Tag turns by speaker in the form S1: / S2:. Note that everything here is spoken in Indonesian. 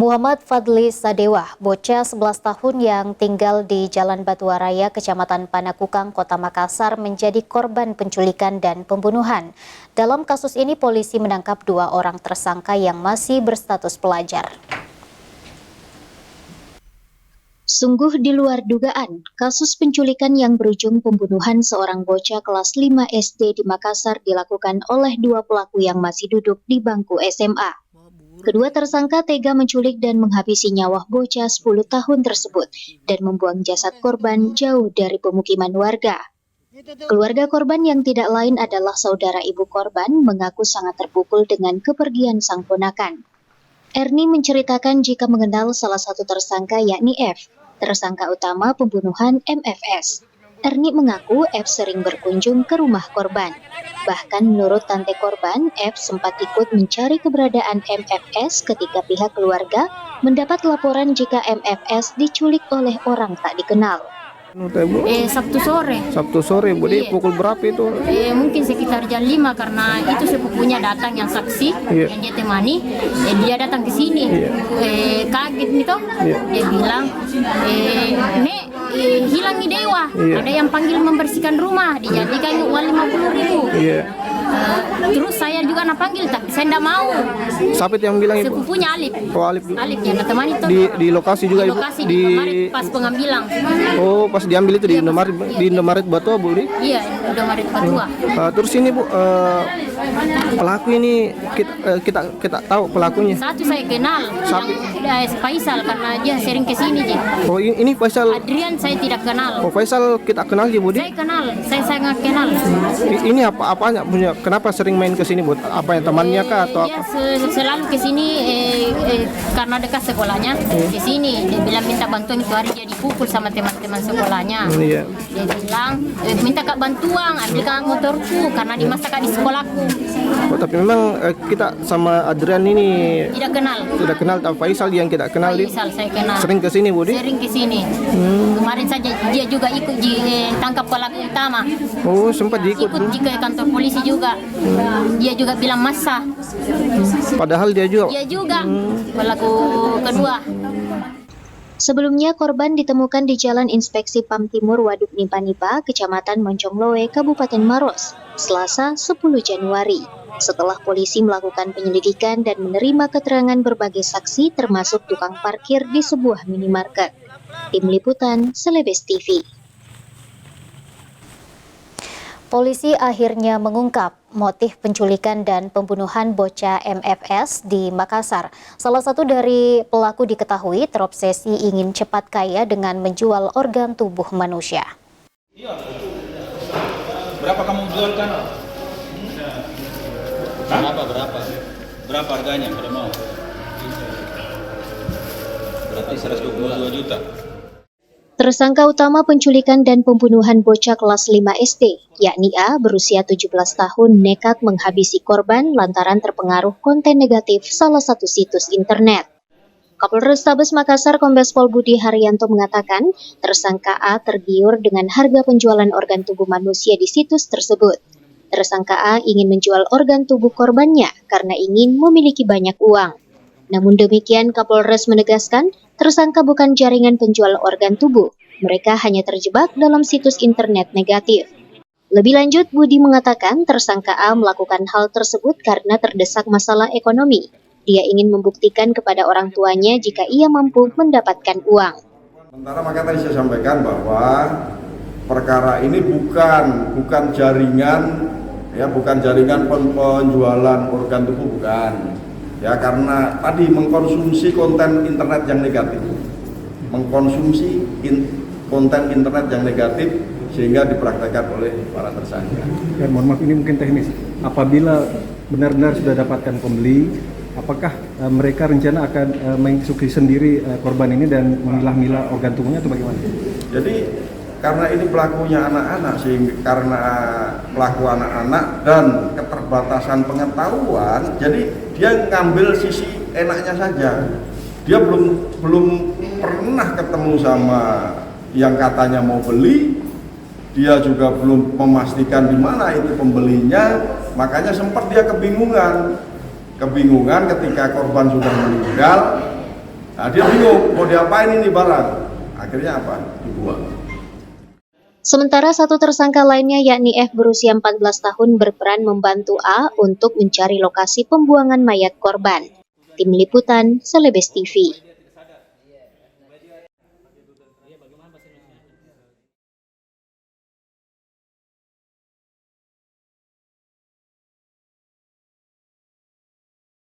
S1: Muhammad Fadli Sadewa, bocah 11 tahun yang tinggal di Jalan Batuaraya, Kecamatan Panakukang, Kota Makassar, menjadi korban penculikan dan pembunuhan. Dalam kasus ini, polisi menangkap 2 orang tersangka yang masih berstatus pelajar. Sungguh di luar dugaan, kasus penculikan yang berujung pembunuhan seorang bocah kelas 5 SD di Makassar dilakukan oleh 2 pelaku yang masih duduk di bangku SMA. Kedua tersangka tega menculik dan menghabisi nyawa bocah 10 tahun tersebut dan membuang jasad korban jauh dari pemukiman warga. Keluarga korban yang tidak lain adalah saudara ibu korban mengaku sangat terpukul dengan kepergian sang ponakan. Erni menceritakan jika mengenal salah satu tersangka yakni F, tersangka utama pembunuhan MFS. Erni mengaku F sering berkunjung ke rumah korban. Bahkan menurut tante korban, F sempat ikut mencari keberadaan MFS ketika pihak keluarga mendapat laporan jika MFS diculik oleh orang tak dikenal.
S2: Sabtu sore, Bu.
S3: Iya.
S2: Pukul berapa itu?
S3: Mungkin sekitar jam 5 karena itu sepupunya datang yang saksi,
S2: Iya.
S3: yang dia temani, dia datang ke sini.
S2: Iya.
S3: Kaget nih toh,
S2: Iya.
S3: dia bilang, Nek, hilang nih dewa,
S2: Iya.
S3: ada yang panggil membersihkan rumah, dijadikan uang 50.000.
S2: Iya.
S3: Terus saya juga panggil, tapi saya tidak mau.
S2: Siapa itu yang bilang itu?
S3: Sepupunya Alif.
S2: Oh, Alif.
S3: Alif yang temani toh.
S2: Di lokasi juga,
S3: Di
S2: Ibu?
S3: lokasi di Indomaret pas pengambilan.
S2: Oh, pas diambil itu di
S3: Iya,
S2: Indomaret,
S3: iya.
S2: di Indomaret Batu, Bu.
S3: Iya, Indomaret Patua.
S2: Terus ini, Bu, pelaku ini kita tahu pelakunya.
S3: Satu saya kenal, yang Faisal karena dia sering kesini je.
S2: Oh, ini Faisal.
S3: Adrian saya tidak kenal.
S2: Oh, Faisal kita kenal ya, Bu.
S3: Saya kenal, saya sangat kenal.
S2: Ini apanya punya? Kenapa sering main ke sini, Bu? Apa yang temannya kah atau
S3: Dia
S2: apa?
S3: selalu kesini karena dekat sekolahnya. Ke sini dia bilang minta bantuan, itu hari dia dipukul sama teman-teman sekolahnya.
S2: Iya.
S3: Dia bilang minta kak bantuan, ambilkan motorku karena dimasak di sekolahku.
S2: Oh, tapi memang kita sama Adrian ini
S3: Tidak kenal.
S2: tidak kenal, tapi Faisal yang kita kenal di
S3: Faisal saya kenal.
S2: sering ke sini, Bu.
S3: Sering ke sini. Kemarin saja dia juga ikut tangkap pelaku utama.
S2: Oh, sempat diikut.
S3: Ikut ke kantor polisi juga. Dia juga bilang masa.
S2: Padahal dia juga.
S3: Dia juga pelaku kedua.
S1: Sebelumnya, korban ditemukan di Jalan Inspeksi PAM Timur Waduk Nipa-Nipa, Kecamatan Moncongloe, Kabupaten Maros, Selasa 10 Januari. Setelah polisi melakukan penyelidikan dan menerima keterangan berbagai saksi termasuk tukang parkir di sebuah minimarket. Tim Liputan, Celebes TV. Polisi akhirnya mengungkap motif penculikan dan pembunuhan bocah MFS di Makassar. Salah satu dari pelaku diketahui terobsesi ingin cepat kaya dengan menjual organ tubuh manusia.
S4: Iya. Berapa kamu jualkan? Berapa harganya kalau mau? Berarti 122 juta.
S1: Tersangka utama penculikan dan pembunuhan bocah kelas 5 SD, yakni A, berusia 17 tahun, nekat menghabisi korban lantaran terpengaruh konten negatif salah satu situs internet. Kapolres Tabes Makassar Kombes Pol Budi Haryanto mengatakan, tersangka A tergiur dengan harga penjualan organ tubuh manusia di situs tersebut. Tersangka A ingin menjual organ tubuh korbannya karena ingin memiliki banyak uang. Namun demikian, Kapolres menegaskan, tersangka bukan jaringan penjual organ tubuh. Mereka hanya terjebak dalam situs internet negatif. Lebih lanjut, Budi mengatakan tersangka A melakukan hal tersebut karena terdesak masalah ekonomi. Dia ingin membuktikan kepada orang tuanya jika ia mampu mendapatkan uang.
S5: Sementara maka tadi saya sampaikan bahwa perkara ini bukan jaringan, ya, bukan jaringan penjualan organ tubuh, bukan. Ya, karena tadi mengkonsumsi konten internet yang negatif, konten internet yang negatif sehingga dipraktekkan oleh para tersangka.
S6: Ya, mohon maaf, ini mungkin teknis. Apabila benar-benar sudah dapatkan pembeli, apakah mereka rencana akan mengeksekusi sendiri korban ini dan memilah-milah organ tubuhnya atau bagaimana?
S5: Jadi karena ini pelakunya anak-anak, sehingga karena pelaku anak-anak dan keterbatasan pengetahuan, jadi dia ngambil sisi enaknya saja. Dia belum pernah ketemu sama yang katanya mau beli. Dia juga belum memastikan di mana itu pembelinya, makanya sempat dia kebingungan ketika korban sudah meninggal. Nah, dia bingung mau diapain ini barang. Akhirnya apa? Dibuang.
S1: Sementara satu tersangka lainnya yakni F berusia 14 tahun berperan membantu A untuk mencari lokasi pembuangan mayat korban. Tim Liputan, Celebes TV.